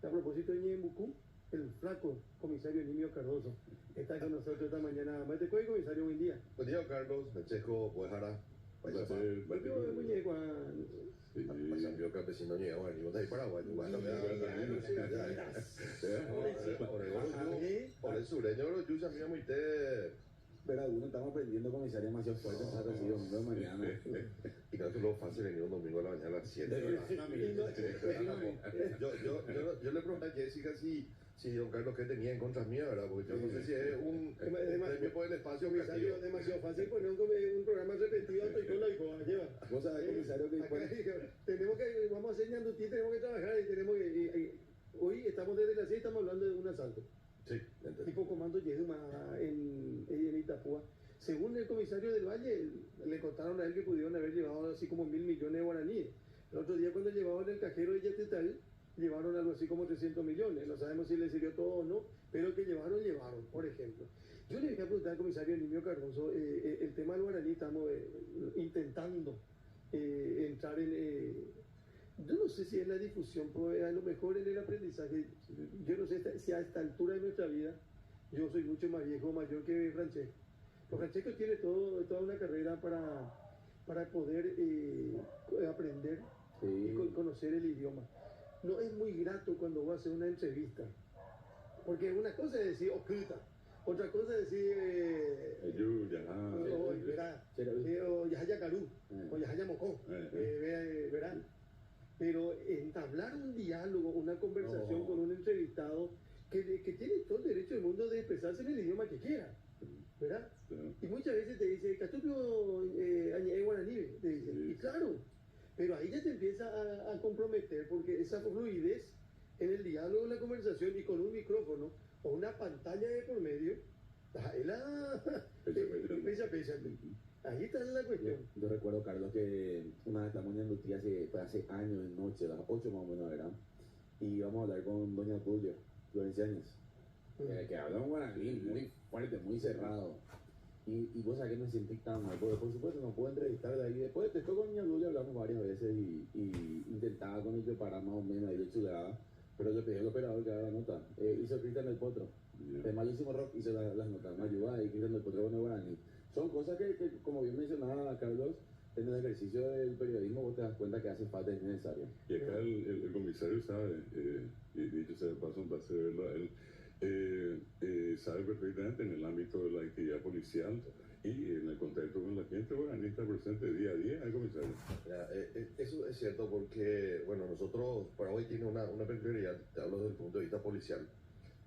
A propósito de Ñembucú, el flaco comisario Nimio Cardoso está con nosotros esta mañana. ¿Te cuál comisario buen día? Buen día, Carlos, Mecheco, Puejara. Yo muñeco Pasambio campesino niego, venimos de ahí Paraguay. Por el sureño, yo ya muy te. Pero algunos estamos aprendiendo comisaría demasiado fuerte, está recibido domingo de mañana. Y no es lo fácil venir un domingo a la mañana a las 7. Yo le pregunté a Jessica si don Carlos qué tenía en contra mía, ¿verdad? Porque yo no sé si es un premio por el espacio comisario demasiado fácil poner un programa repetido y con la lleva. Vos sabés, comisario, que tenemos que, vamos a hacer ñandutí, tenemos que trabajar y tenemos que. Hoy estamos desde las 6, estamos hablando de un asalto. Sí, tipo comando Yeduma en Itapúa. Según el comisario del Valle, le contaron a él que pudieron haber llevado así como 1.000 millones de guaraníes. El otro día cuando llevaban el cajero de Yatetal, llevaron algo así como 300 millones. No sabemos si le sirvió todo o no, pero que llevaron, por ejemplo. Yo le voy a preguntar al comisario Nimio Cardoso, el tema del guaraní estamos intentando entrar en... yo no sé si es la difusión, pero a lo mejor en el aprendizaje. Yo no sé si a esta altura de nuestra vida, yo soy mucho más viejo, mayor que Francesco. Pero Francesco tiene toda una carrera para poder aprender y conocer el idioma. No es muy grato cuando vas a hacer una entrevista, porque una cosa es decir oculta, otra cosa es decir o Yahaya Carú, o Yahaya Mocó, verán. Pero entablar un diálogo, una conversación con un entrevistado que tiene todo el derecho del mundo de expresarse en el idioma que quiera, ¿verdad? Sí. Y muchas veces te dice, Catupio guaraní, te dice, sí. Y claro, pero ahí ya te empieza a comprometer, porque esa fluidez en el diálogo, en la conversación, y con un micrófono o una pantalla de por medio, ahí pesa. Ahí está la cuestión. Yo recuerdo, Carlos, que una vez estamos en Andutí hace años, en noche, a las 8 más o menos era, y íbamos a hablar con doña Tulio, Florencia Áñez, que habla un guaraní muy fuerte, muy cerrado. Y vos sabés que me sentí tan mal, porque por supuesto no puedo entrevistarla ahí. Después de esto con doña Tulio hablamos varias veces y intentaba con ella parar más o menos ahí de chulada, pero le pedí al operador que haga la nota. Hizo Cristian del Potro, de Malísimo Rock, hizo las notas, me ayudaba, y Cristian del Potro con el guaraní. Son cosas que, como bien mencionaba Carlos, en el ejercicio del periodismo vos te das cuenta que hace falta y es necesario. Y acá el comisario sabe, y dicho sea de paso, un placer verlo a él, sabe perfectamente en el ámbito de la actividad policial y en el contacto con la gente, bueno, está presente día a día el comisario. Eso es cierto porque, bueno, nosotros, Paraguay tiene una peculiaridad, te hablo desde el punto de vista policial.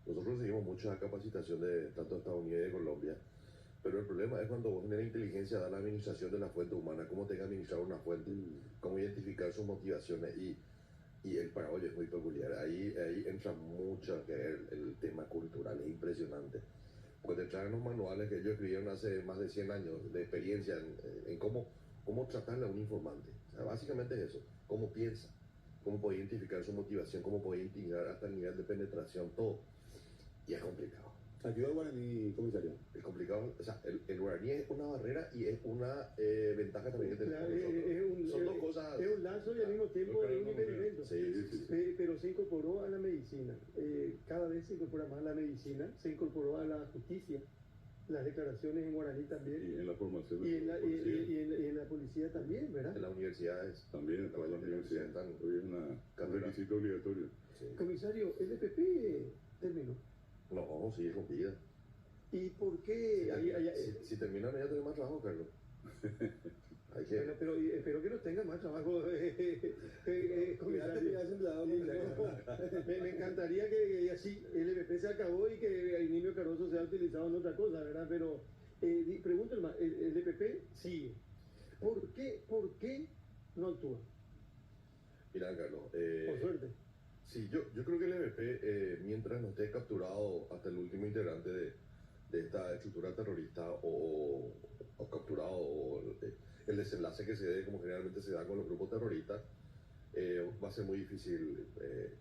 Nosotros recibimos mucha capacitación de tanto de Estados Unidos y de Colombia. Pero el problema es cuando vos tenés inteligencia, da la administración de la fuente humana, cómo tenés que administrar una fuente, cómo identificar sus motivaciones. Y el paraguayo es muy peculiar. Ahí entra mucho que ver el tema cultural, es impresionante. Porque te traen los manuales que ellos escribieron hace más de 100 años de experiencia en cómo tratarle a un informante. O sea, básicamente es eso, cómo piensa, cómo puede identificar su motivación, cómo puede integrar hasta el nivel de penetración, todo. Y es complicado. ¿Ayuda al guaraní, comisario? Es complicado, o sea, el guaraní es una barrera y es una ventaja también que tenemos nosotros. Son dos cosas. Es un lazo y al mismo tiempo es un impedimento. Sí. Pero se incorporó a la medicina. Cada vez se incorpora más a la medicina, se incorporó a la justicia. Las declaraciones en guaraní también. Y en la formación. Y en la policía también, ¿verdad? En las universidades. También, en todas las universidades. Hoy es un requisito obligatorio. Sí. Comisario, ¿el EPP terminó? No, sí, es con vida. ¿Y por qué? Si termina, ya tengo más trabajo, Carlos. Bueno, pero espero que no tenga más trabajo. Me encantaría que así el EPP se acabó y que el Nimio Cardoso sea utilizado en otra cosa, ¿verdad? Pero pregunto, el EPP sigue. ¿Por qué no actúa? Mira, Carlos. Por suerte. Sí, yo creo que el EPP, mientras no esté capturado hasta el último integrante de esta estructura terrorista o capturado, o el desenlace que se dé, como generalmente se da con los grupos terroristas, va a ser muy difícil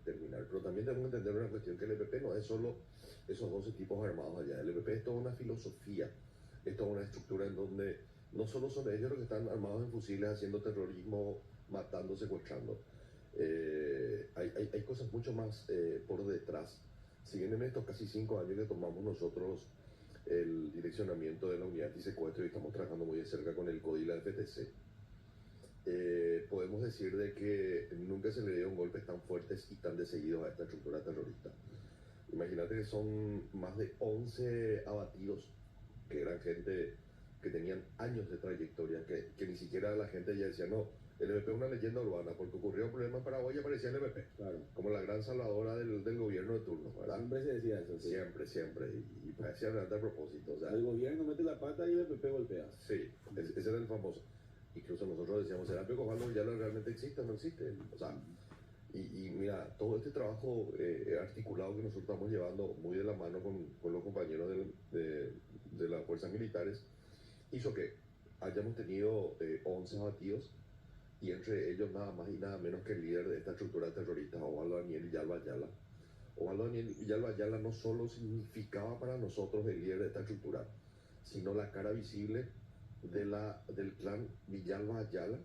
terminar. Pero también tenemos que entender una cuestión, que el EPP no es solo esos 12 tipos armados allá. El EPP es toda una filosofía, es toda una estructura en donde no solo son ellos los que están armados en fusiles haciendo terrorismo, matando, secuestrando. Hay cosas mucho más por detrás. Si bien en estos casi 5 años que tomamos nosotros el direccionamiento de la unidad antisecuestro y estamos trabajando muy de cerca con el CODI y la FTC, podemos decir de que nunca se le dieron golpes tan fuertes y tan seguidos a esta estructura terrorista. Imagínate que son más de 11 abatidos, que eran gente que tenían años de trayectoria, que ni siquiera la gente ya decía, no, el EVP es una leyenda urbana, porque ocurrió un problema en Paraguay y aparecía el EVP, Claro. como la gran salvadora del gobierno de turno, ¿verdad? Siempre se decía eso. Sí. Siempre, y parecía verdad a propósito. O sea, El gobierno mete la pata y el PP golpea. sí, ese era el famoso. Incluso nosotros decíamos, ¿será que Osvaldo Villalba realmente existe o no existe? O sea, y mira, todo este trabajo articulado que nosotros estamos llevando muy de la mano con los compañeros de las fuerzas militares, hizo que hayamos tenido 11 abatidos, y entre ellos nada más y nada menos que el líder de esta estructura terrorista, Osvaldo Daniel Villalba Ayala. Osvaldo Daniel Villalba Ayala no solo significaba para nosotros el líder de esta estructura, sino la cara visible del clan Villalba Ayala,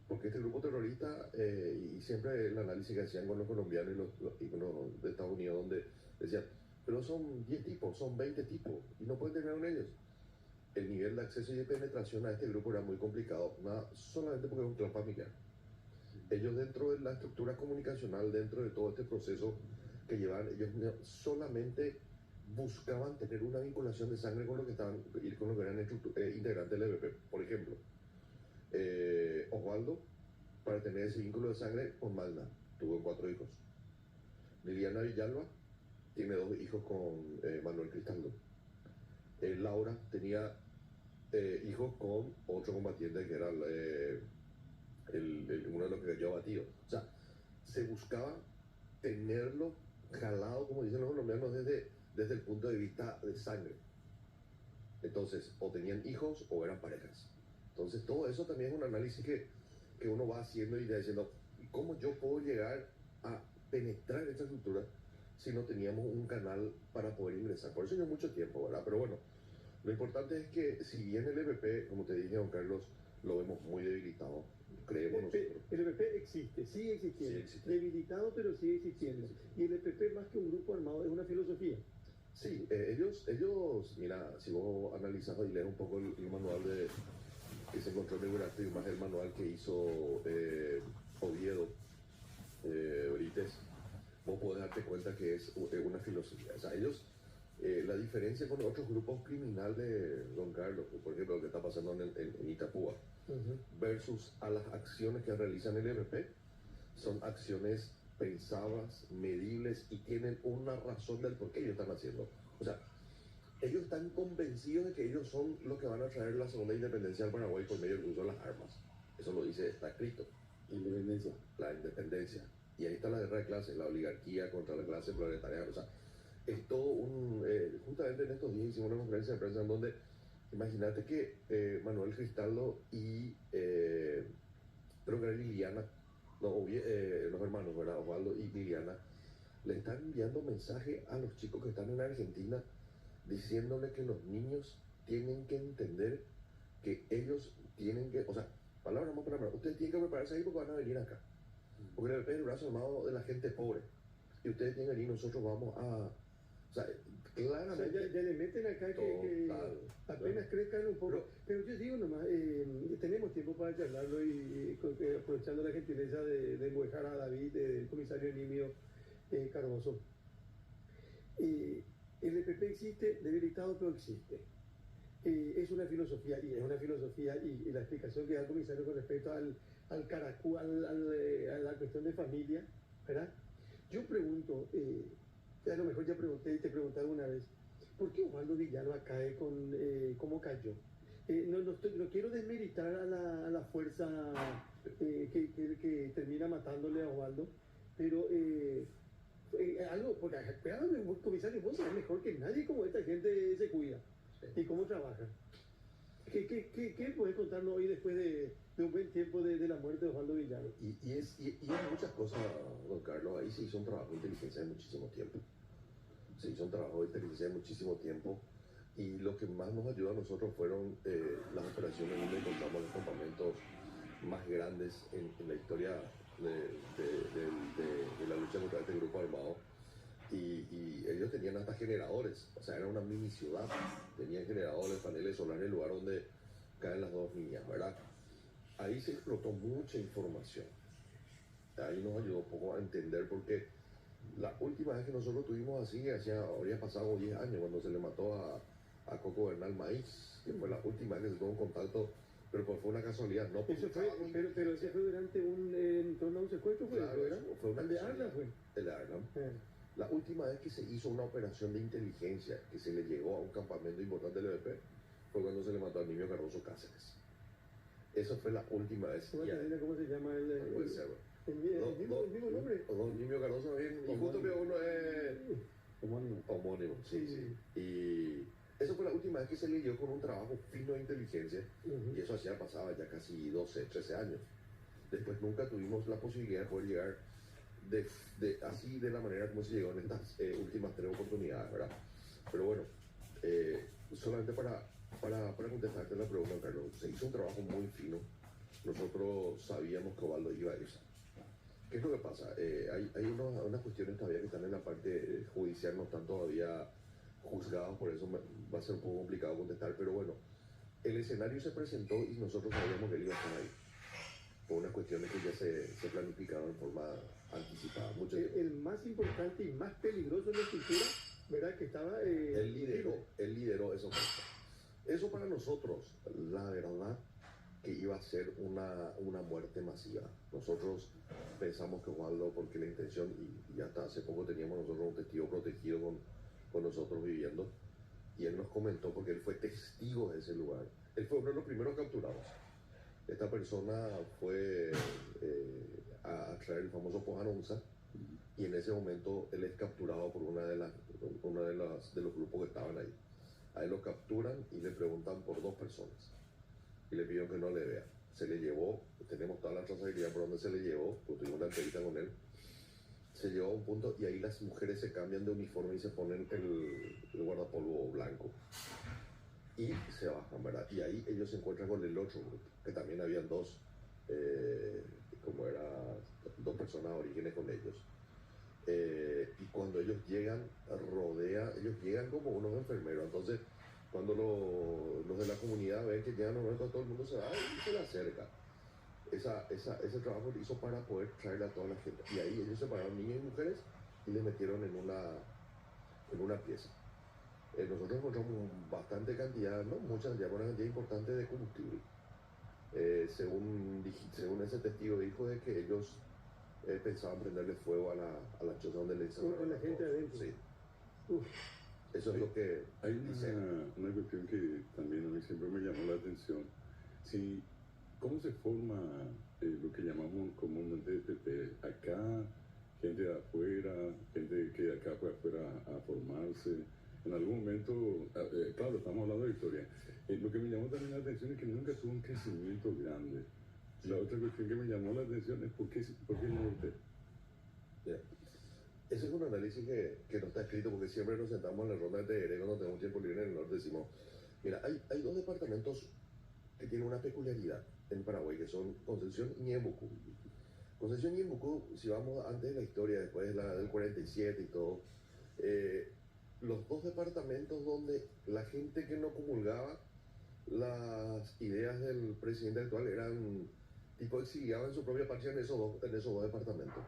porque este grupo terrorista, y siempre el análisis que hacían con los colombianos y con los de Estados Unidos, donde decían, pero son 10 tipos, son 20 tipos, y no pueden terminar con ellos. El nivel de acceso y de penetración a este grupo era muy complicado, solamente porque es un clan familiar. Ellos dentro de la estructura comunicacional, dentro de todo este proceso que llevaban, ellos solamente buscaban tener una vinculación de sangre con lo que estaban, y con lo que eran integrantes del EVP. Por ejemplo, Osvaldo, para tener ese vínculo de sangre con Magda, tuvo 4 hijos. Liliana Villalba tiene 2 hijos con Manuel Cristaldo. Laura tenía hijos con otro combatiente que era uno de los que cayó abatido. O sea, se buscaba tenerlo jalado, como dicen los colombianos, desde el punto de vista de sangre. Entonces, o tenían hijos o eran parejas. Entonces, todo eso también es un análisis que uno va haciendo y diciendo, ¿cómo yo puedo llegar a penetrar esta estructura si no teníamos un canal para poder ingresar? Por eso lleva mucho tiempo, ¿verdad? Pero bueno, lo importante es que si bien el EVP, como te dije, don Carlos, lo vemos muy debilitado, creemos nosotros. El EVP existe, sigue existiendo, Sí, existe. Debilitado, pero sigue existiendo. Y el EVP, más que un grupo armado, es una filosofía. Sí, ellos, mira, si vos analizas y lees un poco el manual que se encontró en el Gráfico, y más el manual que hizo Oviedo Brites, vos podés darte cuenta que es una filosofía. O sea, ellos, la diferencia con otros grupos criminales, don Carlos, por ejemplo, lo que está pasando en Itapúa, versus a las acciones que realizan el EVP, son acciones pensadas, medibles, y tienen una razón del por qué ellos están haciendo. O sea, ellos están convencidos de que ellos son los que van a traer la segunda independencia al Paraguay por medio del uso de las armas. Eso lo dice, está escrito. Independencia. La independencia. Y ahí está la guerra de clases, la oligarquía contra la clase proletaria. O sea, es todo un... justamente en estos días hicimos una conferencia de prensa en donde, imagínate que Manuel Cristaldo y creo que era Liliana, los hermanos, ¿verdad? Osvaldo y Liliana, le están enviando mensaje a los chicos que están en Argentina, diciéndole que los niños tienen que entender que ellos tienen que, o sea, palabra más palabra, ustedes tienen que prepararse ahí porque van a venir acá. Porque el el brazo armado de la gente pobre. Y ustedes tienen que venir, nosotros vamos a... O sea, claramente... O sea, ya le meten acá que apenas crezcan un poco. Pero yo digo nomás, tenemos tiempo para charlarlo y aprovechando la gentileza de enguejar a David, el comisario Nimio Cardoso. El EPP existe, debilitado, pero existe. Es una filosofía, y la explicación que da el comisario con respecto al caracú, a la cuestión de familia, ¿verdad? Yo pregunto, a lo mejor ya pregunté y te pregunté alguna vez, ¿por qué Osvaldo Villalba cae cómo cayó? No quiero desmeritar a la fuerza que termina matándole a Osvaldo, pero algo, porque comisario, vos sabés mejor que nadie cómo esta gente se cuida y cómo trabaja. ¿Qué puedes contarnos hoy después de un buen tiempo de la muerte de Osvaldo Villalba? Y hay muchas cosas, don Carlos. Ahí se hizo un trabajo de inteligencia de muchísimo tiempo. Se hizo un trabajo de inteligencia de muchísimo tiempo. Y lo que más nos ayudó a nosotros fueron las operaciones donde encontramos los campamentos más grandes en la historia de la lucha contra este grupo armado. Y ellos tenían hasta generadores, o sea, era una mini ciudad, tenían generadores, paneles solares en el lugar donde caen las dos niñas, ¿verdad? Ahí se explotó mucha información, ahí nos ayudó un poco a entender porque la última vez que nosotros tuvimos así, habría pasado 10 años cuando se le mató a Coco Bernal Maíz, que fue la última vez que se tuvo un contacto, pero pues fue una casualidad, no Eso fue, pero ese fue durante en torno a un secuestro, fue, claro, ¿verdad? fue una El de casualidad. Arla fue. El de Arnhem. La última vez que se hizo una operación de inteligencia que se le llegó a un campamento importante del EVP fue cuando se le mató al niño Cardoso Cáceres. Esa fue la última vez. ¿Cómo se llama el puede ser, el mismo nombre? Niño Cardoso bien, y justo que uno es homónimo, sí, sí. Y esa fue la última vez que se le dio con un trabajo fino de inteligencia, y eso hacía pasaba ya casi 12, 13 años. Después nunca tuvimos la posibilidad de poder llegar así de la manera como se llegó en estas últimas 3 oportunidades, ¿verdad? Pero bueno, solamente para contestarte la pregunta, Carlos, se hizo un trabajo muy fino. Nosotros sabíamos que Osvaldo iba a irse. ¿Qué es lo que pasa? Hay unas cuestiones todavía que están en la parte judicial, no están todavía juzgados, por eso va a ser un poco complicado contestar, pero bueno, el escenario se presentó y nosotros sabíamos que él iba a estar ahí. Por unas cuestiones que ya se planificaron en forma anticipada. El más importante y más peligroso de la estructura, ¿verdad? Que estaba... Él lideró eso. Eso para nosotros, la verdad, que iba a ser una muerte masiva. Nosotros pensamos que Osvaldo, porque la intención, y hasta hace poco teníamos nosotros un testigo protegido con nosotros viviendo, y él nos comentó, porque él fue testigo de ese lugar. Él fue uno de los primeros capturados. Esta persona fue a traer el famoso Pojanonza, y en ese momento él es capturado por uno de los grupos que estaban ahí. A él lo capturan y le preguntan por 2 personas y le piden que no le vea. Se le llevó, tenemos toda la trazabilidad por donde se le llevó, pues tuvimos una entrevista con él. Se llevó a un punto y ahí las mujeres se cambian de uniforme y se ponen el guardapolvo blanco y se bajan, ¿verdad? Y ahí ellos se encuentran con el otro grupo, que también habían 2 personas de orígenes con ellos. Y cuando ellos llegan, ellos llegan como unos enfermeros. Entonces, cuando los de la comunidad ven que llegan los nuestros, todo el mundo se va y se le acerca. Ese trabajo lo hizo para poder traerle a toda la gente. Y ahí ellos separaron niños y mujeres y les metieron en una pieza. Nosotros encontramos bastante cantidad, no mucha cantidad, una cantidad importante de combustible. Según ese testigo dijo de que ellos pensaban prenderle fuego a la choza donde le encerraron. Con la gente adentro. Sí. Eso es lo que hay dicen. una cuestión que también a mí siempre me llamó la atención. ¿Cómo se forma lo que llamamos comúnmente EPP? Acá, gente de afuera, gente que de acá fue afuera a formarse. En algún momento, claro, estamos hablando de historia. Lo que me llamó también la atención es que nunca tuvo un crecimiento grande. La otra cuestión que me llamó la atención es por qué el norte. Yeah. Ese es un análisis que no está escrito porque siempre nos sentamos en la ronda de TR cuando tenemos tiempo libre en el norte. Decimos, mira, hay 2 departamentos que tienen una peculiaridad en Paraguay, que son Concepción y Ñeembucú. Concepción y Ñeembucú, si vamos antes de la historia, después del 47 y todo, los 2 departamentos donde la gente que no comulgaba las ideas del presidente actual eran tipo exiliados en su propia patria en esos dos departamentos.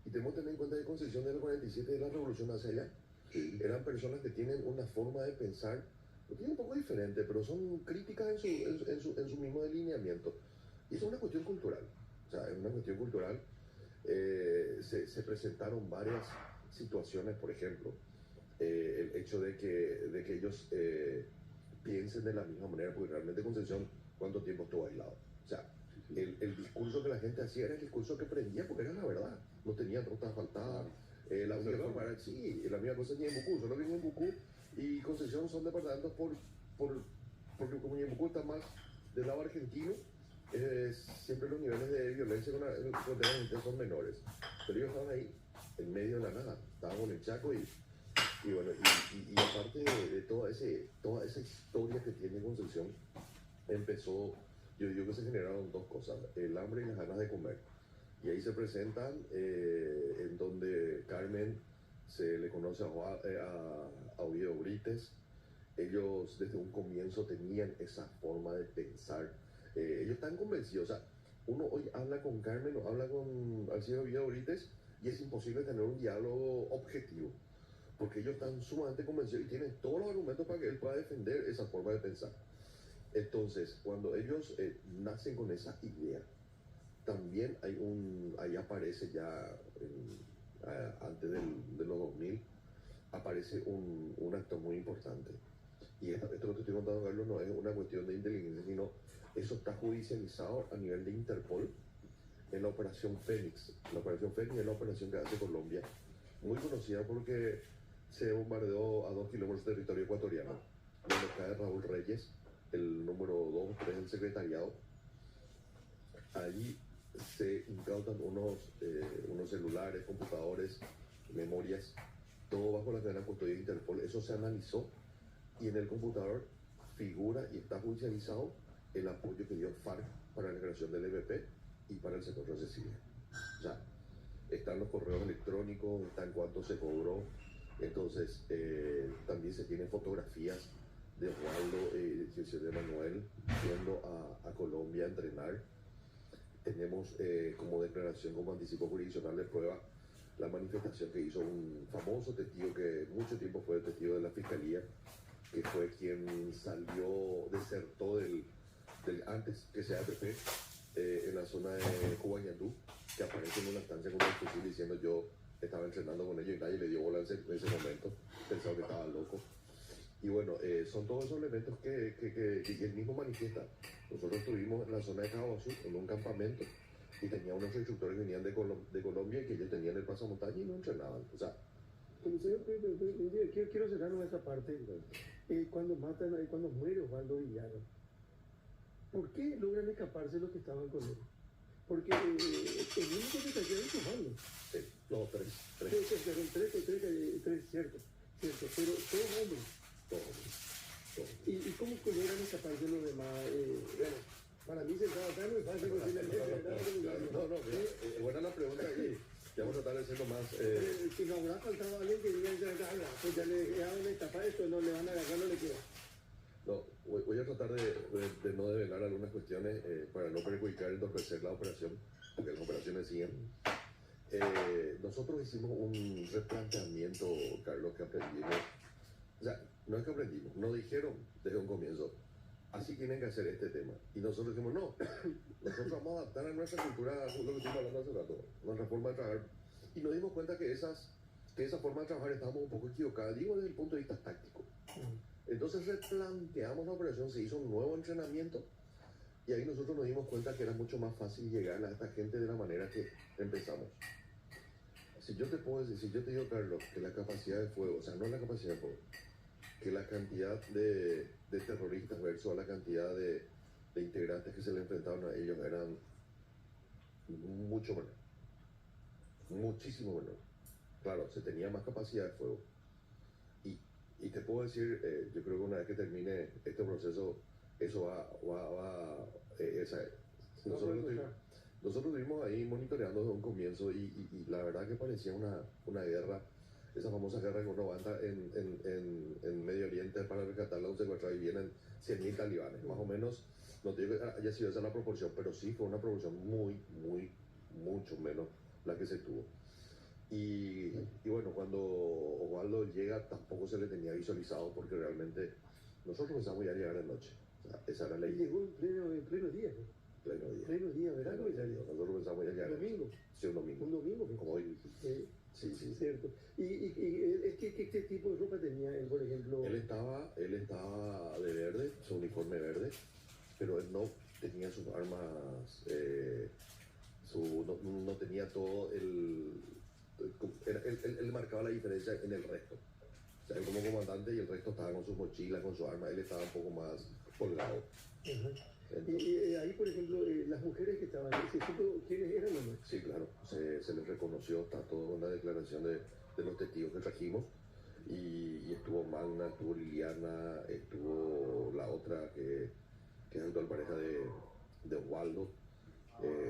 Y tenemos que tener en cuenta que Concepción del 47 de la revolución hacia allá, eran personas que tienen una forma de pensar, lo tienen un poco diferente, pero son críticas en su mismo delineamiento. Y eso es una cuestión cultural. O sea, es una cuestión cultural. Se presentaron varias situaciones, por ejemplo, el hecho de que ellos piensen de la misma manera, porque realmente Concepción, ¿cuánto tiempo estuvo aislado? O sea, el discurso que la gente hacía era el discurso que prendía porque era la verdad. No tenían rutas asfaltadas. La única forma era, sí, la misma cosa en Ñeembucú. Solo que en Ñeembucú y Concepción son departamentos porque como Ñeembucú está más del lado argentino, siempre los niveles de violencia con la gente son menores. Pero ellos estaban ahí, en medio de la nada. Estaban con el Chaco y bueno, y aparte de toda esa historia que tiene Concepción, empezó, yo digo que se generaron 2 cosas, el hambre y las ganas de comer. Y ahí se presentan, en donde Carmen se le conoce a Oviedo Brites. Ellos desde un comienzo tenían esa forma de pensar. Ellos están convencidos. O sea, uno hoy habla con Carmen o habla con Alcides Oviedo Brites y es imposible tener un diálogo objetivo. Porque ellos están sumamente convencidos y tienen todos los argumentos para que él pueda defender esa forma de pensar. Entonces, cuando ellos nacen con esa idea, también ahí aparece ya, antes de los 2000, aparece un actor muy importante. Y esto que te estoy contando, Carlos, no es una cuestión de inteligencia, sino eso está judicializado a nivel de Interpol en la Operación Fénix. La Operación Fénix es la operación que hace Colombia, muy conocida porque se bombardeó a 2 kilómetros de territorio ecuatoriano, donde cae Raúl Reyes, el número 2 o 3 del secretariado. Allí se incautan unos celulares, computadores, memorias, todo bajo la cadena de custodia de Interpol. Eso se analizó y en el computador figura y está judicializado el apoyo que dio FARC para la creación del EBP y para el secuestro de Cecilia. O sea, están los correos electrónicos, están cuánto se cobró. Entonces, también se tienen fotografías de Osvaldo y de Manuel yendo a Colombia a entrenar. Tenemos como declaración, como anticipo jurisdiccional de prueba, la manifestación que hizo un famoso testigo que mucho tiempo fue testigo de la fiscalía, que fue quien salió, desertó del antes que sea APP, en la zona de Cubañandú, que aparece en una estancia con un fusil diciendo yo estaba entrenando con ellos y nadie le dio bola en ese momento, pensaba que estaba loco. Y bueno, son todos esos elementos que él mismo manifiesta. Nosotros estuvimos en la zona de Cabo Azul, en un campamento, y tenía unos instructores que venían de Colombia y que ellos tenían el pasamontaña y no entrenaban. O sea, Comisario, quiero cerrarnos esa parte. Cuando muere Osvaldo Villaro, ¿por qué logran escaparse los que estaban con él? Porque el único que cayó es Osvaldo. sí, no, tres, Cierto. Pero todos hombres. ¿Y cómo logran escaparse los demás? Bueno, para mí sentado acá no es fácil decirle buena la pregunta y vamos a tratar de hacerlo más. Si no habrá faltado alguien que diga, pues ya le dejaron escapar esto, no le van a agarrar, no le queda. No, voy a tratar de no develar algunas cuestiones para no perjudicar y entorpecer la operación, porque las operaciones siguen. Nosotros hicimos un replanteamiento, Carlos, que aprendimos. O sea, no es que aprendimos, nos dijeron desde un comienzo, así tienen que hacer este tema. Y nosotros dijimos, no, nosotros vamos a adaptar a nuestra cultura, lo que estuvimos hablando hace rato, nuestra forma de trabajar. Y nos dimos cuenta que esa forma de trabajar estábamos un poco equivocada, digo desde el punto de vista táctico. Entonces replanteamos la operación, se hizo un nuevo entrenamiento y ahí nosotros nos dimos cuenta que era mucho más fácil llegar a esta gente de la manera que empezamos. Si yo te puedo decir, si yo te digo, Carlos, que la capacidad de fuego, o sea, no la capacidad de fuego, que la cantidad de terroristas versus la cantidad de integrantes que se le enfrentaban a ellos eran mucho menor, muchísimo menor. Claro, se tenía más capacidad de fuego. Y te puedo decir, yo creo que una vez que termine este proceso, eso nosotros estuvimos ahí monitoreando desde un comienzo y la verdad que parecía una guerra, esa famosa guerra que uno anda en Medio Oriente para rescatar a un secuestrado y vienen 100.000 talibanes, más o menos. No te digo que haya sido esa la proporción, pero sí fue una proporción mucho menos la que se tuvo. Y bueno, cuando Osvaldo llega tampoco se le tenía visualizado porque realmente nosotros pensamos ya llegar de noche. O sea, esa era la idea. Llegó en pleno día. Pleno día, ¿verdad? Nosotros pensamos ya llegar. ¿Un domingo? Sí, un domingo. Un domingo. Como hoy. Sí, cierto. ¿Qué tipo de ropa tenía él, por ejemplo? Él estaba de verde, su uniforme verde, pero él no tenía sus armas, no tenía todo él marcaba la diferencia en el resto. O sea, él como comandante y el resto estaba con sus mochilas, con su arma, él estaba un poco más holgado. Y ahí, por ejemplo, las mujeres que estaban ahí, ¿se supo quiénes eran o no? Sí, claro, se les reconoció, está todo en la declaración de los testigos que trajimos. Y estuvo Magna, estuvo Liliana, estuvo la otra que es actual pareja de Osvaldo.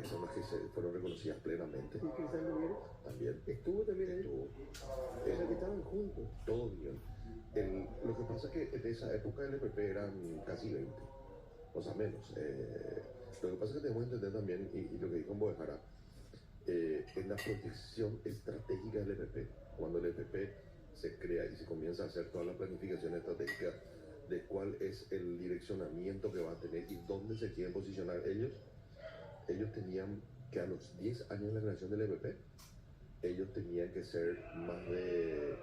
son las que fueron reconocidas plenamente. Y Cristian Nogueira También estuvo también ahí. estuvo. O sea que estaban juntos. Todos bien. Lo que pasa es que en esa época el EPP eran casi 20, o sea, menos. Lo que pasa es que tenemos que entender también, y lo que dijo Mbojara, en la protección estratégica del EPP, cuando el EPP se crea y se comienza a hacer toda la planificación estratégica de cuál es el direccionamiento que va a tener y dónde se quieren posicionar ellos tenían que a los 10 años de la creación del EPP, ellos tenían que ser más de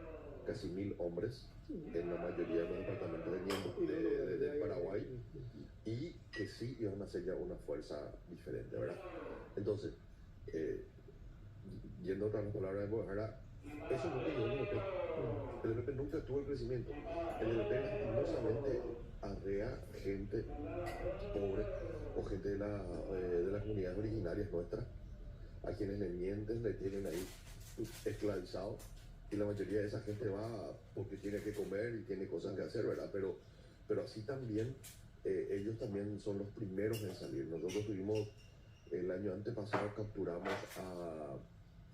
casi 1000 hombres en la mayoría de los departamentos del Paraguay, y que sí iban a ser ya una fuerza diferente, ¿verdad? Entonces, yendo a las palabras de Bojara, eso nunca llegó al EPP. El EPP nunca tuvo el crecimiento. El EPP lastimosamente arrea gente pobre o gente de las comunidades originarias nuestras, a quienes le mienten, le tienen ahí esclavizados, y la mayoría de esa gente va porque tiene que comer y tiene cosas que hacer, ¿verdad? Pero así también, ellos también son los primeros en salir. Nosotros tuvimos, el año antepasado capturamos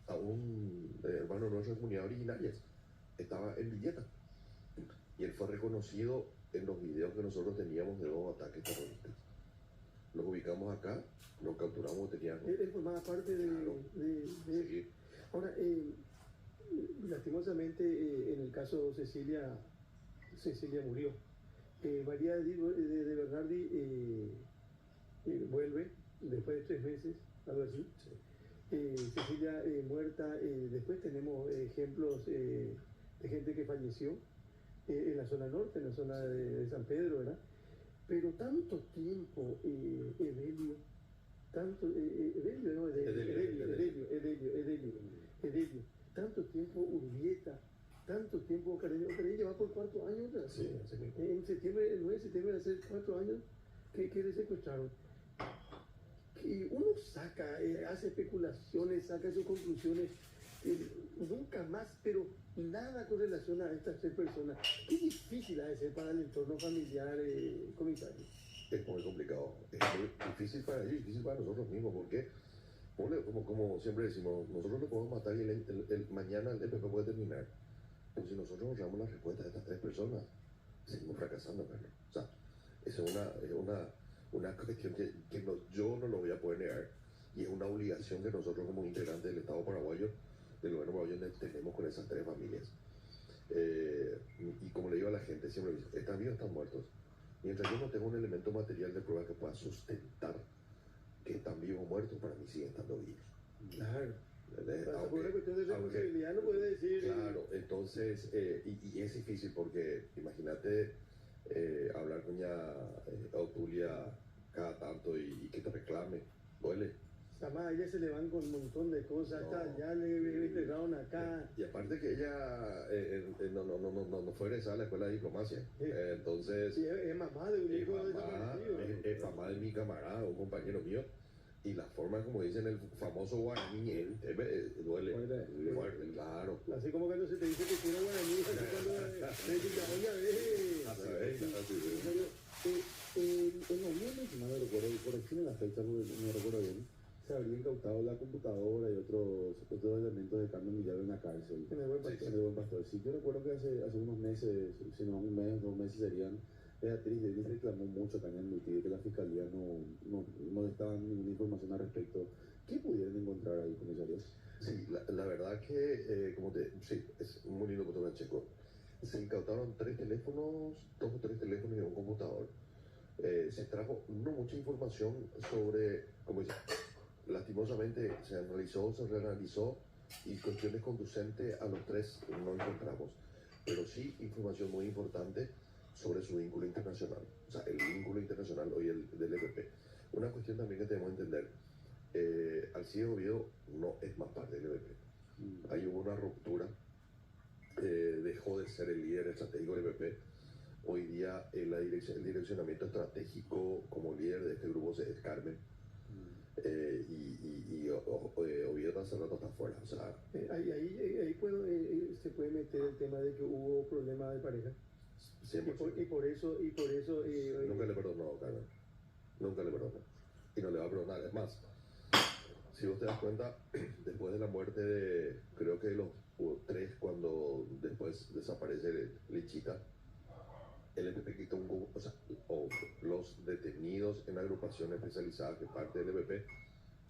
a un hermano nuestro de comunidades originarias, estaba en Villeta, y él fue reconocido en los videos que nosotros teníamos de 2 ataques terroristas. Los ubicamos acá, los capturamos, teníamos... Él formaba parte de Sí. Ahora, lastimosamente, en el caso Cecilia murió. María de Bernardi vuelve después de 3 meses, algo así. Sí. Cecilia muerta. Después tenemos ejemplos de gente que falleció en la zona norte, en la zona de San Pedro, ¿verdad? Pero tanto tiempo, Edelio, tanto tiempo Urbieta, tanto tiempo Carreño lleva por 4 años, ¿verdad? Sí, En septiembre, el 9 de septiembre, hace 4 años que le secuestraron. Y uno saca, hace especulaciones, saca sus conclusiones, nunca más, pero nada con relación a estas 3 personas. Qué difícil ha de ser para el entorno familiar, comisario. Es muy complicado, es muy difícil para ellos y difícil para nosotros mismos, porque, como siempre decimos, nosotros lo podemos matar y mañana el EPP puede terminar, pero si nosotros nos damos la respuesta de estas 3 personas, seguimos fracasando, Carlos. O sea, esa es una cuestión que yo no lo voy a poder negar, y es una obligación que nosotros como integrantes del Estado paraguayo, del gobierno paraguayo, tenemos con esas 3 familias. Y como le digo a la gente, siempre dice, están vivos, están muertos. Mientras yo no tengo un elemento material de prueba que pueda sustentar que están vivos o muertos, para mí siguen estando vivos. Claro. Aunque, Por una cuestión de responsabilidad no puede decir. Claro, entonces, y es difícil porque, imagínate, hablar con ya Otulia cada tanto y que te reclame, duele. Además, a ella se le van con un montón de cosas, ya le enterraron acá. Y aparte que ella no fue egresada a la escuela de diplomacia, entonces... Sí, es mamá de un hijo desaparecido. Es mamá de mi camarada, un compañero mío, y la forma como dicen el famoso guaraní, duele, fuerte, claro. Así como cuando se te dice que tiene guaraní, así cuando te dicen, En noviembre, si mal no recuerdo, corrección la fecha, porque no me recuerdo bien, se habría incautado la computadora y otros elementos de Carmen Villalba en la cárcel. En el Buen Pastor. En el Buen Pastor. Sí, yo recuerdo que hace unos meses, si no un mes, 2 meses serían, Beatriz Davis reclamó mucho a Cañán Luti de que la fiscalía no les daba ninguna información al respecto. ¿Qué pudieron encontrar ahí, comisario? Sí, la verdad que, sí, es muy lindo punto, Pacheco. Se incautaron 3 teléfonos, 2 o 3 teléfonos y un computador. Se trajo no mucha información sobre, como dice, lastimosamente se analizó, se reanalizó, y cuestiones conducentes a los 3 no encontramos, pero sí información muy importante sobre su vínculo internacional, o sea, el vínculo internacional hoy del EPP. Una cuestión también que debemos entender, Alcides Oviedo no es más parte del EPP. Ahí hubo una ruptura, dejó de ser el líder estratégico del EPP. Hoy día el direccionamiento estratégico como líder de este grupo es Carmen, y Oviedo hace rato está fuera. O sea, ahí se puede meter el tema de que hubo problemas de pareja. 100%. Y por eso Nunca le perdonó, Carmen. Nunca le perdonó. Y no le va a perdonar. Es más, Si vos te das cuenta, después de la muerte de, creo que los tres, cuando después desaparece Lechita, el EPP quitó o sea, o los detenidos en agrupaciones especializadas que parte del EPP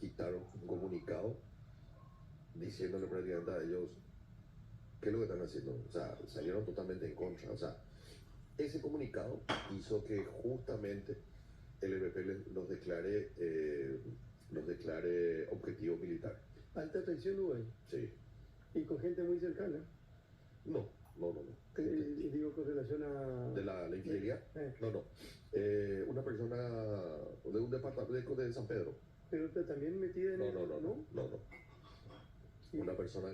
quitaron un comunicado diciéndole prácticamente a ellos qué es lo que están haciendo. O sea, salieron totalmente en contra. O sea, ese comunicado hizo que justamente el EPP los declare objetivo militar. Alta traición hubo ahí. Sí. Y con gente muy cercana. No. Digo, con relación a... ¿De la infidelidad? No. Una persona de un departamento de San Pedro. Pero también metida en No. Una persona,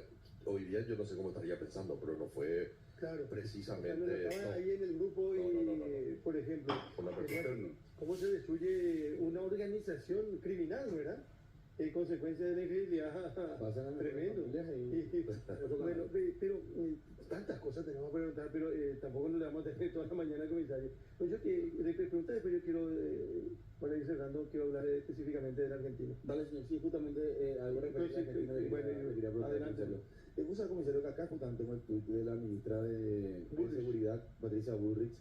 hoy día yo no sé cómo estaría pensando, pero no fue claro. precisamente... Estaba ahí en el grupo y, por ejemplo, Una persona, ¿cómo se destruye una organización criminal, verdad? En consecuencia de la infidelidad, tremendo. Bueno, pero tantas cosas tenemos que preguntar, pero tampoco nos le vamos a tener toda la mañana al comisario. Pues yo le pregunto, después yo quiero, para ir cerrando, quiero hablar específicamente de la Argentina. Vale, señor, sí, justamente algo referente a la Argentina que quería preguntarle. Usa comisario que acá justamente tengo el tuit de la ministra de Seguridad, Patricia Bullrich,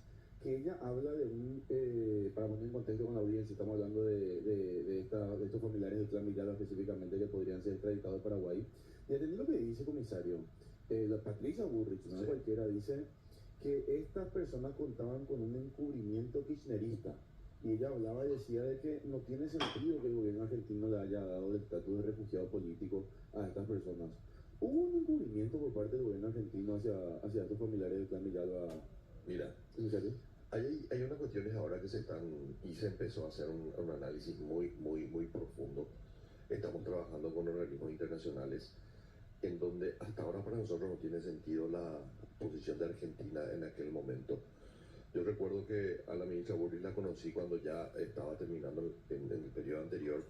que ella habla de para poner en contexto con la audiencia, estamos hablando de estos familiares del clan Villalba específicamente que podrían ser extraditados a Paraguay. Y atendí lo que dice, comisario, la Patricia Bullrich, no sí. Cualquiera, dice que estas personas contaban con un encubrimiento kirchnerista. Y ella hablaba y decía de que no tiene sentido que el gobierno argentino le haya dado el estatus de refugiado político a estas personas. ¿Hubo un encubrimiento por parte del gobierno argentino hacia estos familiares del clan Villalba? Mira, ¿En serio? hay unas cuestiones ahora que se empezó a hacer un análisis muy profundo. Estamos trabajando con organismos internacionales en donde hasta ahora para nosotros no tiene sentido la posición de Argentina en aquel momento. Yo recuerdo que a la ministra Bullrich la conocí cuando ya estaba terminando en el periodo anterior,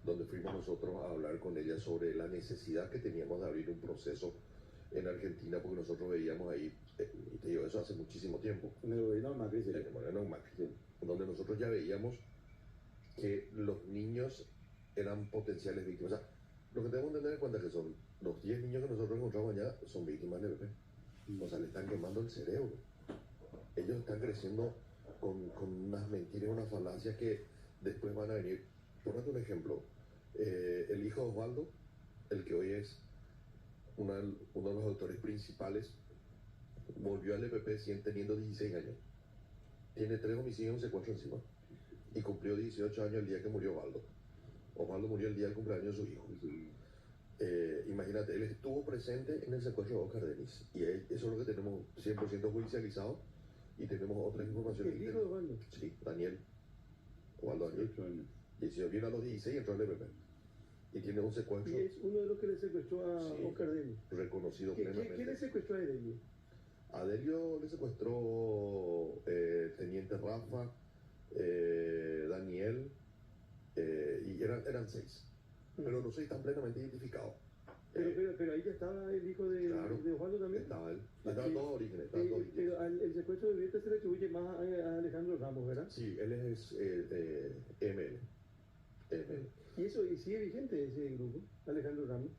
donde fuimos nosotros a hablar con ella sobre la necesidad que teníamos de abrir un proceso en Argentina, porque nosotros veíamos ahí, y te digo, eso hace muchísimo tiempo. En el gobierno de Macri, sí. En el gobierno de Macri, sí. Donde nosotros ya veíamos que los niños eran potenciales víctimas. O sea, lo que tenemos que tener en cuenta es que son los 10 niños que nosotros encontramos allá son víctimas del EPP. O sea, le están quemando el cerebro. Ellos están creciendo con unas mentiras, unas falacias que después van a venir. Por un ejemplo, el hijo de Osvaldo, el que hoy es uno de los autores principales, volvió al EPP teniendo 16 años. Tiene 3 homicidios y un secuestro encima. Y cumplió 18 años el día que murió Osvaldo. Osvaldo murió el día del cumpleaños de su hijo. Imagínate, él estuvo presente en el secuestro de Oscar Denis. Y eso es lo que tenemos 100% judicializado. Y tenemos otras informaciones. ¿El hijo de Osvaldo? Sí, Daniel. Osvaldo Daniel. 18 años. 18, vino a los 16 y entró al EPP. Y tiene un secuestro. Y es uno de los que le secuestró a Oscar Denis. Reconocido plenamente. ¿Qué le secuestró a Delio? A Delio le secuestró Teniente Rafa, Daniel, y eran 6. Pero los 6 están plenamente identificados. Pero ahí ya estaba el hijo de Osvaldo también. Estaba él. Estaban todos orígenes. Pero el secuestro de Vieta se le atribuye más a Alejandro Ramos, ¿verdad? Sí, él es ML. ¿Y eso sigue vigente ese grupo, Alejandro Ramos?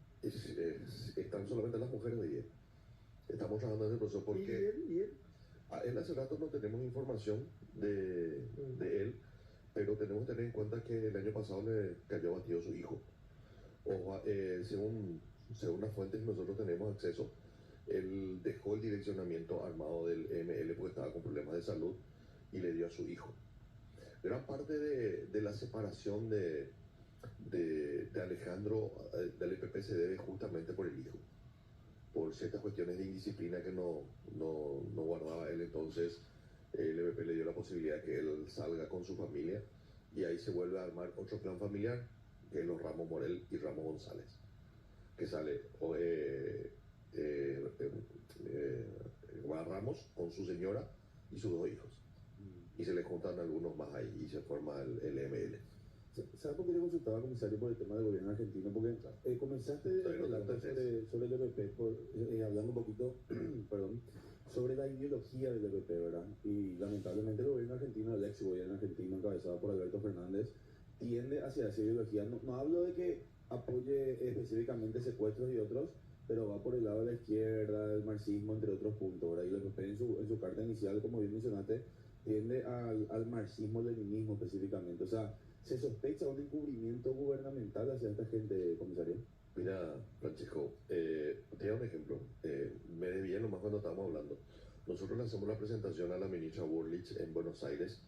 Están solamente las mujeres de 10. Estamos trabajando en ese proceso porque... ¿Y él? A él hace rato no tenemos información de él, pero tenemos que tener en cuenta que el año pasado le cayó abatido su hijo. Según las fuentes que nosotros tenemos acceso, él dejó el direccionamiento armado del ML porque estaba con problemas de salud y le dio a su hijo. Gran parte de la separación de Alejandro del EPP se debe justamente por el hijo, por ciertas cuestiones de indisciplina que no guardaba él. Entonces el EPP le dio la posibilidad de que él salga con su familia y ahí se vuelve a armar otro plan familiar, que es los Ramos Morel y Ramos González, que sale Ramos con su señora y sus 2 hijos, y se le juntan algunos más ahí y se forma el ML. ¿Sabes por qué le consultaba, comisario, por el tema del gobierno argentino? Porque comenzaste a hablar sobre el EPP, hablando un poquito, perdón, sobre la ideología del EPP, ¿verdad? Y lamentablemente el gobierno argentino, el ex gobierno argentino encabezado por Alberto Fernández, tiende hacia esa ideología. No hablo de que apoye específicamente secuestros y otros, pero va por el lado de la izquierda, del marxismo, entre otros puntos, ¿verdad? Y el PP en su carta inicial, como bien mencionaste, tiende al marxismo-leninismo específicamente. O sea, ¿se sospecha un encubrimiento gubernamental hacia esta gente, comisario? Mira, Francesco, te doy un ejemplo. Me desvié nomás cuando estábamos hablando. Nosotros le hacemos la presentación a la ministra Burlich en Buenos Aires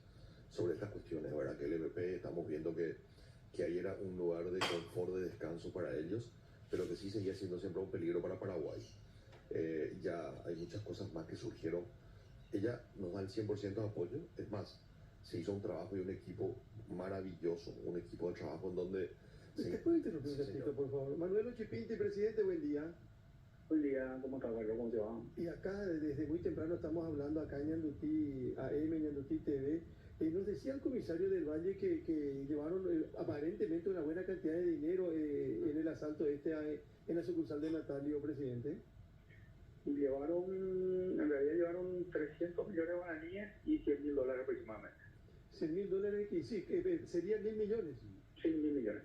sobre estas cuestiones, ¿verdad? Que el EPP estamos viendo que ahí era un lugar de confort, de descanso para ellos, pero que sí seguía siendo siempre un peligro para Paraguay. Ya hay muchas cosas más que surgieron. Ella nos da el 100% de apoyo. Es más, se hizo un trabajo y un equipo maravilloso, un equipo de trabajo en donde... ¿Usted puede interrumpir un ratito, por favor? Manuel Ochipinti, presidente, buen día. Buen día, ¿cómo está, Carlos? ¿Cómo te va? Y acá desde muy temprano estamos hablando acá en Ñandutí AM, Ñandutí TV. Nos decía el comisario del Valle que llevaron aparentemente una buena cantidad de dinero en el asalto en la sucursal de Natalio, presidente. En realidad llevaron 300 millones de guaraníes y $100.000 aproximadamente. $100.000, que sí, serían 1.000 millones. Sí, 1.000 millones.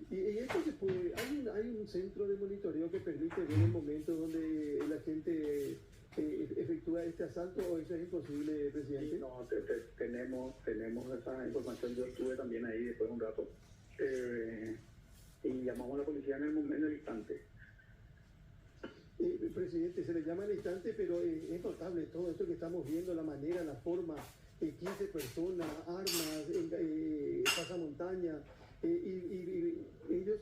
Y esto se puede, hay un centro de monitoreo que permite ver el momento donde la gente efectúa este asalto, o eso es imposible, presidente. Sí, no, tenemos esa información. Yo estuve también ahí después de un rato y llamamos a la policía en el instante. Presidente, se le llama al instante, pero es notable todo esto que estamos viendo, la manera, la forma, 15 personas, armas, pasamontaña, y ellos,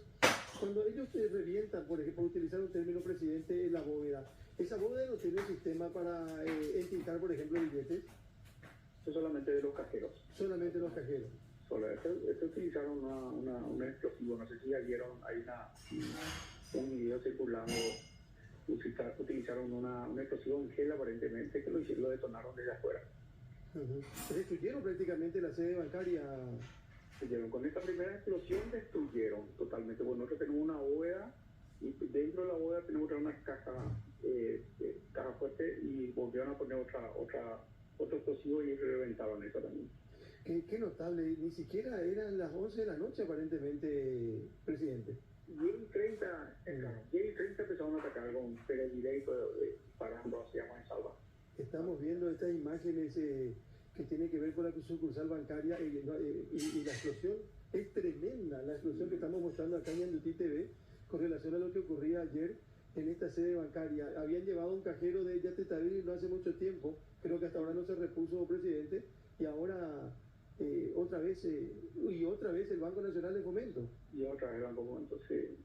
cuando ellos revientan, por ejemplo, utilizar un término, presidente, en la bóveda, esa bóveda no tiene un sistema para entintar, por ejemplo, billetes. Eso solamente de los cajeros. Solamente los cajeros. Esto utilizaron un explosivo, no sé si ya vieron, hay un video circulando. Utilizaron un explosivo en gel aparentemente que lo detonaron desde afuera. Destruyeron prácticamente la sede bancaria. Con esta primera explosión destruyeron totalmente. Bueno, nosotros tenemos una bóveda y dentro de la bóveda tenemos una caja fuerte y volvieron a poner otro explosivo y reventaron eso también. Qué notable, ni siquiera eran las 11 de la noche aparentemente, presidente. Y en 30 empezaron a atacar con Pérez directo disparando hacia Mansalva. Estamos viendo estas imágenes que tienen que ver con la sucursal bancaria y la explosión es tremenda, la explosión que estamos mostrando acá en Ñandutí TV con relación a lo que ocurría ayer en esta sede bancaria. Habían llevado un cajero de Yatetavir no hace mucho tiempo, creo que hasta ahora no se repuso, presidente, y ahora otra vez el Banco Nacional de Fomento. Y otra vez el Banco de Fomento, sí.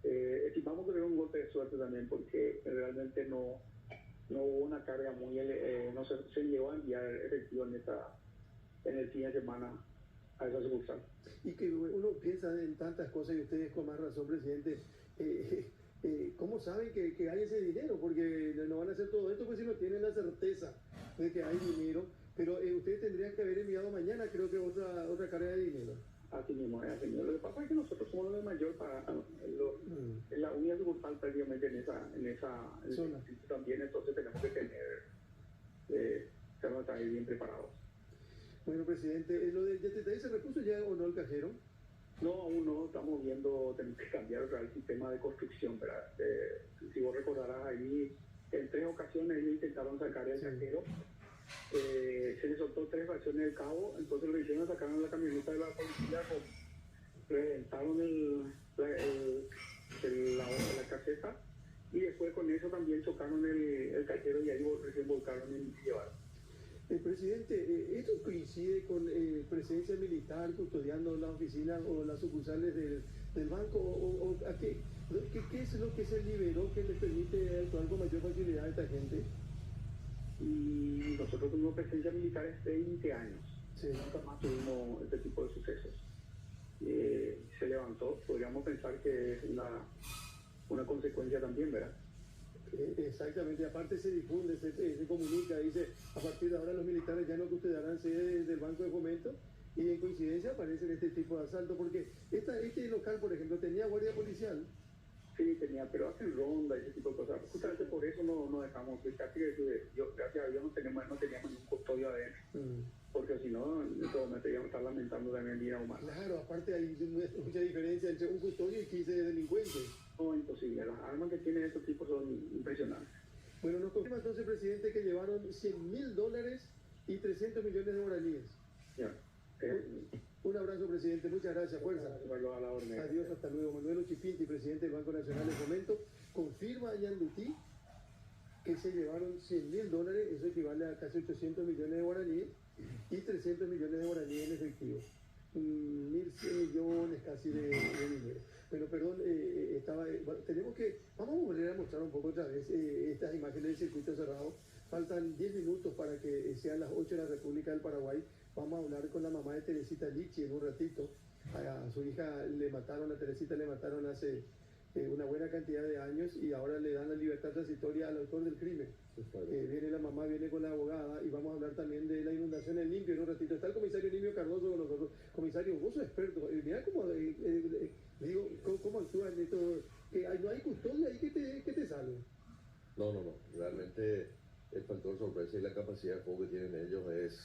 Estimamos que era un golpe de suerte también porque realmente no hubo una carga muy... no se llegó a enviar efectivo en el fin de semana a esa sucursal. Y que uno piensa en tantas cosas y ustedes con más razón, presidente, ¿cómo saben que hay ese dinero? Porque no van a hacer todo esto pues si no tienen la certeza de que hay dinero, pero ustedes tendrían que haber enviado mañana creo que otra carga de dinero. Así mismo, así mismo. Lo que pasa es que nosotros somos los de mayor para la unidad sucursal prácticamente en esa zona también, entonces tenemos que estar ahí bien preparados. Bueno, presidente, ¿lo del YTTI se repuso ya o no el cajero? No, aún no, estamos viendo, tenemos que cambiar el sistema de construcción, ¿verdad? Si vos recordarás ahí, en 3 ocasiones ellos intentaron sacar el cajero. Se les soltó 3 fracciones del cabo, entonces lo hicieron, sacaron la camioneta de la policía, reventaron la caseta y después con eso también chocaron el cajero y ahí recién volcaron y llevaron. Presidente, ¿esto coincide con presencia militar custodiando las oficinas o las sucursales del banco? ¿O qué es lo que se liberó que les permite actuar con mayor facilidad a esta gente? Y nosotros tuvimos presencia militar hace 20 años. Sí. Nunca más tuvimos este tipo de sucesos. Se levantó, podríamos pensar que es una consecuencia también, ¿verdad? Exactamente, aparte se difunde, se comunica, dice, a partir de ahora los militares ya no custodiarán sedes del Banco de Fomento, y en coincidencia aparecen este tipo de asaltos, porque este local, por ejemplo, tenía guardia policial. Sí, tenía, pero hacen ronda y ese tipo de cosas. Justamente por eso no dejamos, gracias a Dios no teníamos ningún custodio adentro, porque si no, en todo momento íbamos a estar lamentando también vida humana. Claro, aparte hay mucha diferencia entre un custodio y 15 delincuentes. No, imposible. Las armas que tienen estos tipos son impresionantes. Bueno, nos confirma entonces, presidente, que llevaron $100.000 y 300 millones de guaraníes. Ya. Un abrazo, presidente. Muchas gracias. Fuerza. Bueno, a la orden. Adiós, hasta luego. Manuel Ochipinti, presidente del Banco Nacional de Fomento, confirma a Ñandutí que se llevaron $100.000, eso equivale a casi 800 millones de guaraníes, y 300 millones de guaraníes en efectivo. 1.100 millones casi de dinero. Bueno, perdón, vamos a volver a mostrar un poco otra vez estas imágenes del circuito cerrado. Faltan 10 minutos para que sean las 8 de la República del Paraguay. Vamos a hablar con la mamá de Teresita Lichi en un ratito. A su hija a Teresita le mataron hace una buena cantidad de años y ahora le dan la libertad transitoria al autor del crimen. Viene la mamá, viene con la abogada y vamos a hablar también de la inundación en Limpio en un ratito. Está el comisario Nimio Cardoso con nosotros. Comisario, vos sos experto. Mira cómo actúan esto. No hay custodia ahí que te salve. No. Realmente el factor sorpresa y la capacidad de fuego que tienen ellos es,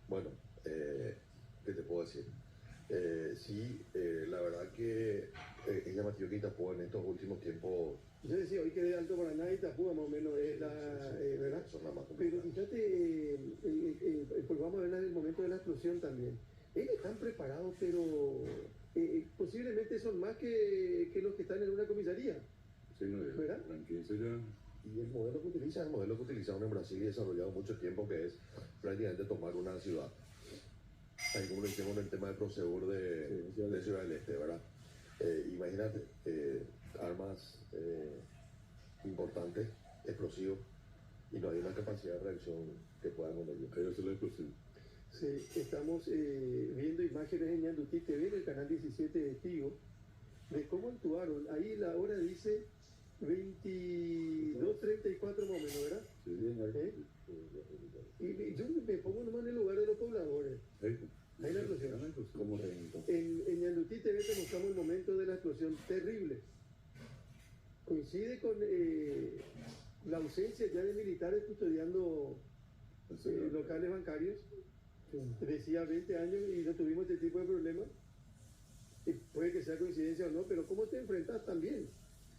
bueno, ¿qué te puedo decir? La verdad que es llamativo que Itapúa en estos últimos tiempos. Yo decía, hoy que de Alto Paraná y Itapúa más o menos es la, ¿verdad? Son las más Pero complicadas. fíjate, pues vamos a ver en el momento de la explosión también. Ellos están preparados, pero posiblemente son más que los que están en una comisaría. Sí, no, ¿Verdad? tranquilo ya. Y el modelo que utilizaron en Brasil y desarrollado mucho tiempo, que es prácticamente tomar una ciudad. Ahí como lo hicimos en el tema de Prosegur de Ciudad del Este, ¿verdad? Imagínate, armas importantes, explosivos, y no hay una capacidad de reacción que puedan con ellos. Ahí va a ser la explosión. Sí, estamos viendo imágenes en Ñandutí TV en el canal 17 de Tigo de cómo actuaron. Ahí la hora dice 22:34 más o menos, ¿verdad? Sí, Y yo me pongo nomás en el lugar de los pobladores. ahí Ahí la explosión. ¿Cómo reventó? En Ñandutí TV te mostramos el momento de la explosión terrible. Coincide con la ausencia ya de militares custodiando locales bancarios. Decía 20 años y no tuvimos este tipo de problemas. Y puede que sea coincidencia o no, pero ¿cómo te enfrentas también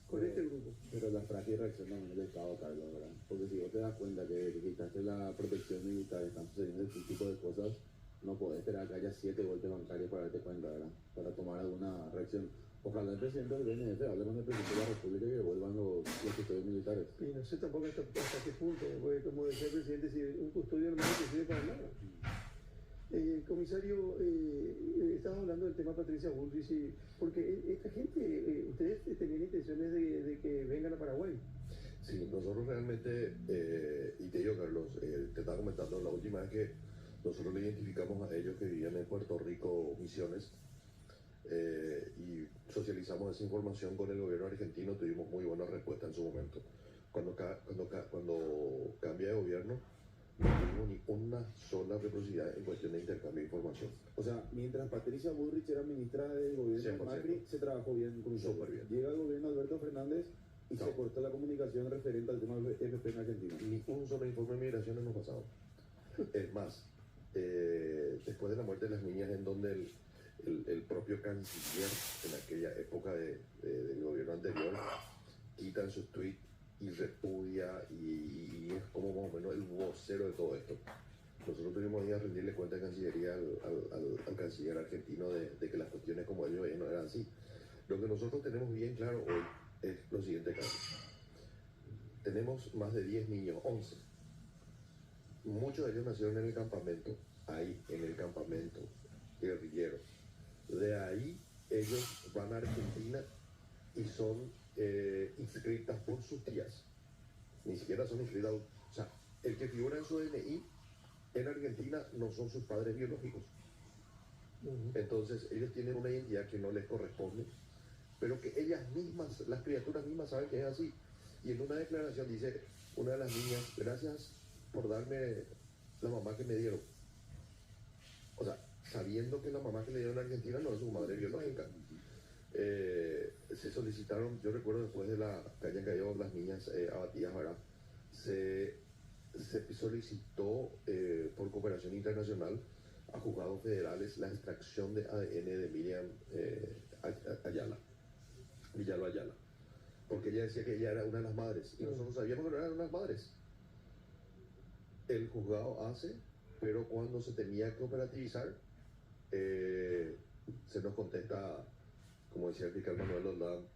con este grupo? Pero la frágil reacción también del Estado, Carlos, ¿verdad? Porque si vos te das cuenta que quitaste la protección militar, están sucediendo este tipo de cosas, no podés esperar que haya 7 golpes bancarios para darte cuenta, ¿verdad? Para tomar alguna reacción. Ojalá el presidente del BNF hable con el presidente de la República y que vuelvan los custodios militares. Y no sé tampoco hasta qué punto, porque como decía el presidente, si un custodio no te sirve para nada. Comisario, estaba hablando del tema Patricia Bullrich, porque esta gente, ustedes tenían intenciones de que vengan a Paraguay. Sí, nosotros realmente, y te digo, Carlos, te estaba comentando la última vez que nosotros le identificamos a ellos que vivían en Puerto Rico, Misiones, y socializamos esa información con el gobierno argentino, tuvimos muy buena respuesta en su momento. Cuando cambia de gobierno, no tuvimos ni una sola reciprocidad en cuestión de intercambio de información. O sea, mientras Patricia Bullrich era ministra del gobierno de 100%. Macri, se trabajó bien con ustedes. Súper bien. Llega el gobierno de Alberto Fernández y No. se corta la comunicación referente al tema del FP en Argentina. Ni un solo informe de migración nos pasado. Es más, después de la muerte de las niñas, en donde el propio canciller en aquella época del gobierno anterior quitan sus tweets y repudia y es como más o menos el vocero de todo esto. Nosotros tuvimos que rendirle cuenta de Cancillería al canciller argentino de que las cuestiones como ellos no eran así. Lo que nosotros tenemos bien claro hoy es lo siguiente, Carlos. Tenemos más de 10 niños, 11. Muchos de ellos nacieron en el campamento, ahí en el campamento guerrillero. De ahí ellos van a Argentina y son inscritas por sus tías. Ni siquiera son inscritas, o sea, el que figura en su DNI en Argentina no son sus padres biológicos. Entonces ellos tienen una identidad que no les corresponde, pero que ellas mismas, las criaturas mismas saben que es así. Y en una declaración dice una de las niñas, gracias por darme la mamá que me dieron. O sea, sabiendo que la mamá que le dieron en Argentina no es su madre biológica. Se solicitaron, yo recuerdo después de que hayan caído las niñas abatidas, ¿verdad? Se se solicitó por cooperación internacional a juzgados federales la extracción de ADN de Miriam Ayala, Villalba Ayala, porque ella decía que ella era una de las madres y nosotros sabíamos que no eran unas madres. El juzgado hace, pero cuando se tenía que operativizar, se nos contesta, como decía el fiscal Manuel Oldán,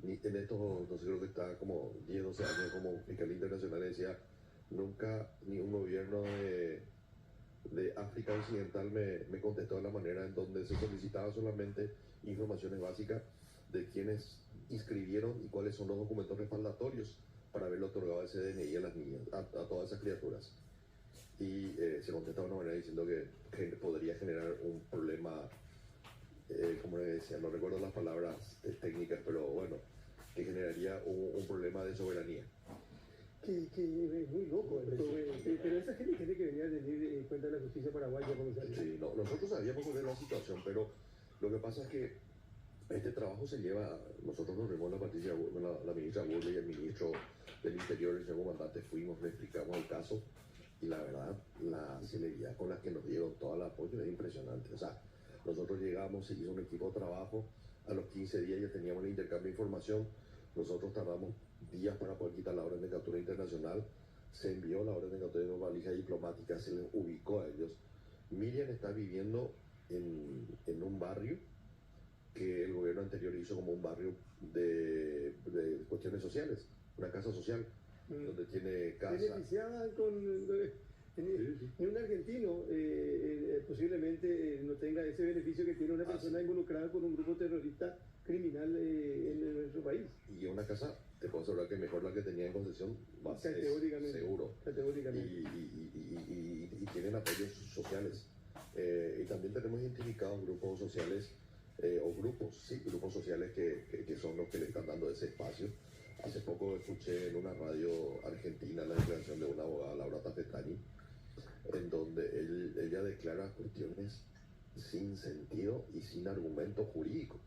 en estos, no sé, creo que está como 10, 12 años como fiscal internacional, decía, nunca ni un gobierno de África Occidental me contestó de la manera en donde se solicitaba solamente informaciones básicas de quienes inscribieron y cuáles son los documentos respaldatorios para haberle otorgado ese DNI a las niñas, a todas esas criaturas. Y se contestaba de una manera diciendo que podría generar un problema, como le decía, no recuerdo las palabras técnicas, pero bueno, que generaría un problema de soberanía. Que es muy loco esto, pero esa gente tiene que venir a rendir cuenta de la justicia paraguaya, comisario. Sí, no, nosotros sabíamos cuál era la situación, pero lo que pasa es que este trabajo se lleva, nosotros nos reunimos la ministra Burley y el ministro del Interior, el señor comandante, fuimos, le explicamos el caso y la verdad, la celeridad con la que nos dieron todo el apoyo es impresionante. O sea, nosotros llegamos, se hizo un equipo de trabajo, a los 15 días ya teníamos el intercambio de información, nosotros tardamos días para poder quitar la orden de captura internacional, se envió la orden de captura de valija diplomática, se les ubicó a ellos. Miriam está viviendo en un barrio que el gobierno anterior hizo como un barrio de cuestiones sociales, una casa social, donde tiene casa. Beneficiada con... Ni un argentino posiblemente no tenga ese beneficio que tiene una persona involucrada con un grupo terrorista criminal en nuestro país. Y una casa, te puedo asegurar que mejor la que tenía en concesión, categóricamente, seguro. Categóricamente. Y tienen apoyos sociales. Y también tenemos identificados grupos sociales, grupos sociales que son los que le están dando ese espacio. Hace poco escuché en una radio argentina la declaración de una abogada, Laura Tafetani, en donde ella declara cuestiones sin sentido y sin argumento jurídico.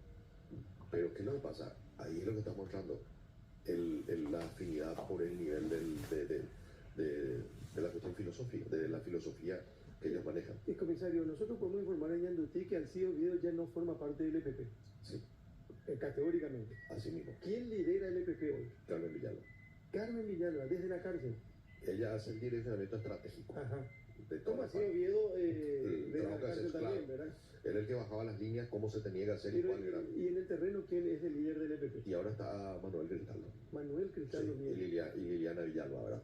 Pero ¿qué es lo que pasa? Ahí es lo que está mostrando la afinidad por el nivel de la cuestión filosófica, de la filosofía que ellos manejan. Y comisario, nosotros podemos informar a Ñandutí que Alcido Oviedo ya no forma parte del EPP. Sí. Categóricamente. Así mismo. ¿Quién lidera el EPP hoy? Carmen Villalba. Carmen Villalba, desde la cárcel. Ella hace el direccionamiento estratégico. Ajá. De ¿Cómo toda Alcido Oviedo de la trabajo que cárcel hace, también, claro. verdad? Era el que bajaba las líneas, cómo se tenía que hacer y Pero, cuál era. y en el terreno, ¿quién es el líder del EPP? Y ahora está Manuel Cristaldo. Manuel Cristaldo Sí, Mier. y Liliana Villalba, ¿verdad?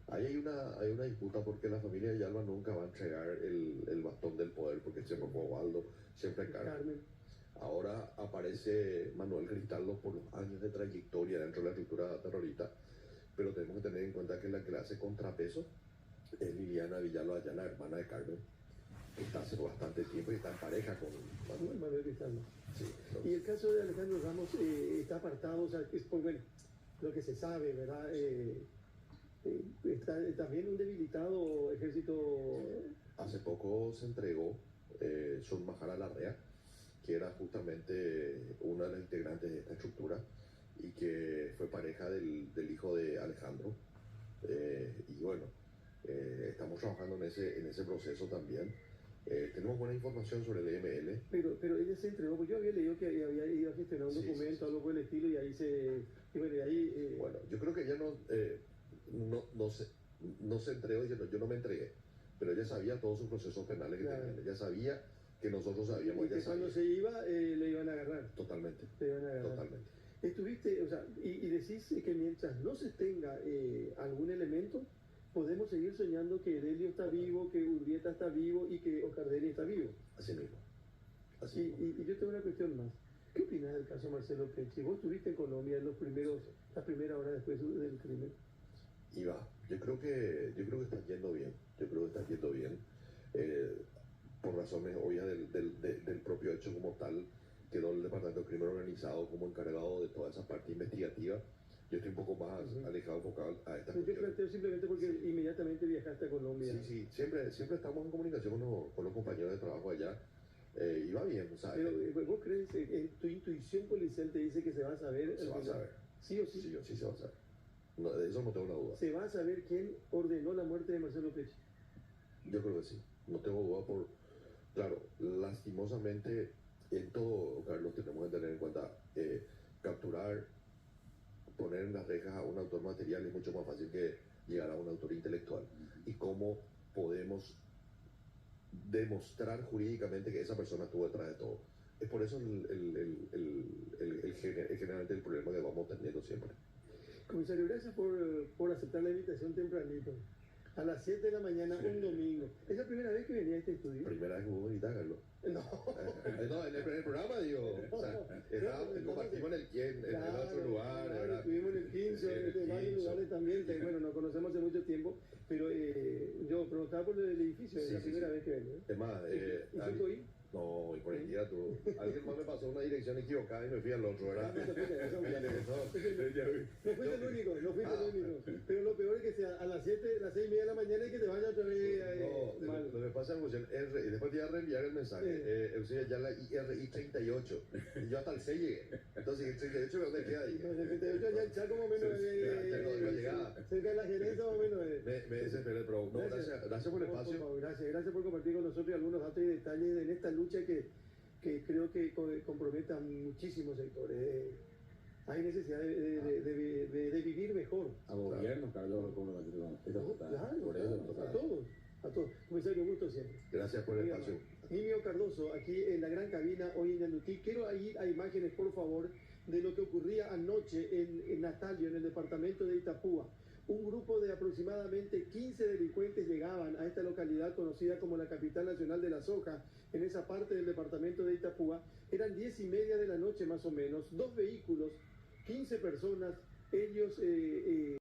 Ahí hay una disputa porque la familia Villalba nunca va a entregar el bastón del poder, porque siempre fue Osvaldo, siempre Carmen. Ahora aparece Manuel Cristaldo por los años de trayectoria dentro de la estructura terrorista, pero tenemos que tener en cuenta que la que le hace contrapeso es Liliana Villalba Ayala, hermana de Carmen, que está hace bastante tiempo y está en pareja con Manuel Cristaldo. Sí, Y el caso de Alejandro Ramos está apartado, o sea, es por, bueno, lo que se sabe, ¿verdad? Está también un debilitado ejército. Hace poco se entregó Sol Majara Larrea, que era justamente una de las integrantes de esta estructura y que fue pareja del hijo de Alejandro. Y bueno, estamos trabajando en ese proceso también. Tenemos buena información sobre el EML. Pero ella se entregó, pues yo había leído que había ido a gestionar un documento, algo por el estilo, y ahí se... Y bueno, y ahí, Bueno, yo creo que ella no se entregó diciendo yo no me entregué, pero ella sabía todos sus procesos penales que tenían. Ella sabía que nosotros sabíamos. Y que cuando se iba, le iban a agarrar. Totalmente. Le iban a agarrar. Totalmente. Estuviste, o sea, y decís que mientras no se tenga algún elemento, podemos seguir soñando que Delio está vivo, que Urbieta está vivo y que Ocardelli está vivo. Así mismo. Así mismo. Y yo tengo una cuestión más. ¿Qué opinas del caso Marcelo Pecci? Vos estuviste en Colombia en las primeras horas después del crimen. Y va, yo creo que está yendo bien. Yo creo que está yendo bien. Por razones obvias del propio hecho como tal, quedó el Departamento de Crimen Organizado como encargado de toda esa parte investigativa. Yo estoy un poco más alejado, enfocado a esta cuestión. Yo planteo simplemente porque inmediatamente viajaste a Colombia. Sí, siempre estamos en comunicación con los compañeros de trabajo allá. Y va bien, o sea, pero ¿vos crees, tu intuición policial te dice que se va a saber? Se va a saber. ¿Sí o sí? Sí o sí se va a saber. No, de eso no tengo una duda. ¿Se va a saber quién ordenó la muerte de Marcelo Pecci? Yo creo que sí. No tengo duda por... Claro, lastimosamente, en todo, Carlos, tenemos que tener en cuenta capturar, poner en las rejas a un autor material es mucho más fácil que llegar a un autor intelectual. Y cómo podemos demostrar jurídicamente que esa persona estuvo detrás de todo. Es por eso generalmente el problema que vamos teniendo siempre. Comisario, gracias por aceptar la invitación tempranito. A las 7 de la mañana, un domingo. ¿Es la primera vez que venía a este estudio? Primera vez que vos venís, Carlos. No. No, en el programa, digo. O sea, compartimos en otro lugar. Claro, ¿verdad? estuvimos en el 15, en varios lugares también. Bueno, nos conocemos hace mucho tiempo, pero yo preguntaba por el edificio, es Sí, la sí, primera sí. vez que vengo. Es más, ¿Y tú ahí? no, y por el día tú. Alguien más me pasó una dirección equivocada y me fui al otro, ¿verdad? No fuiste el único, no fuiste Ah. el único. Pero lo peor es que sea a las 7, las 6:30 de la mañana y que te vaya otra vez No, mal. lo que pasa es que y después te iba a reenviar el mensaje. Usted ya la IRI 38 y yo hasta el 6 llegué. Entonces, el 38, ¿dónde queda ahí? No, el 78 ya el Chaco más o menos no llegaba. cerca de la gerencia más o menos. Me desesperé, pero no, gracias por el No, espacio. por favor, gracias por compartir con nosotros algunos datos y detalles en esta lucha que creo que compromete a muchísimos sectores. Hay necesidad de vivir mejor. A gobierno, Carlos, como Claro, por eso, a todos. Comisario, gusto siempre. Gracias por el Muy espacio. amable. Nimio Cardoso, aquí en la gran cabina, hoy en Ñandutí. Quiero ir a imágenes, por favor, de lo que ocurría anoche en Natalio, en el departamento de Itapúa. Un grupo de aproximadamente 15 delincuentes llegaban a esta localidad conocida como la capital nacional de la soja, en esa parte del departamento de Itapúa. Eran 10:30 de la noche más o menos, 2 vehículos, 15 personas, ellos...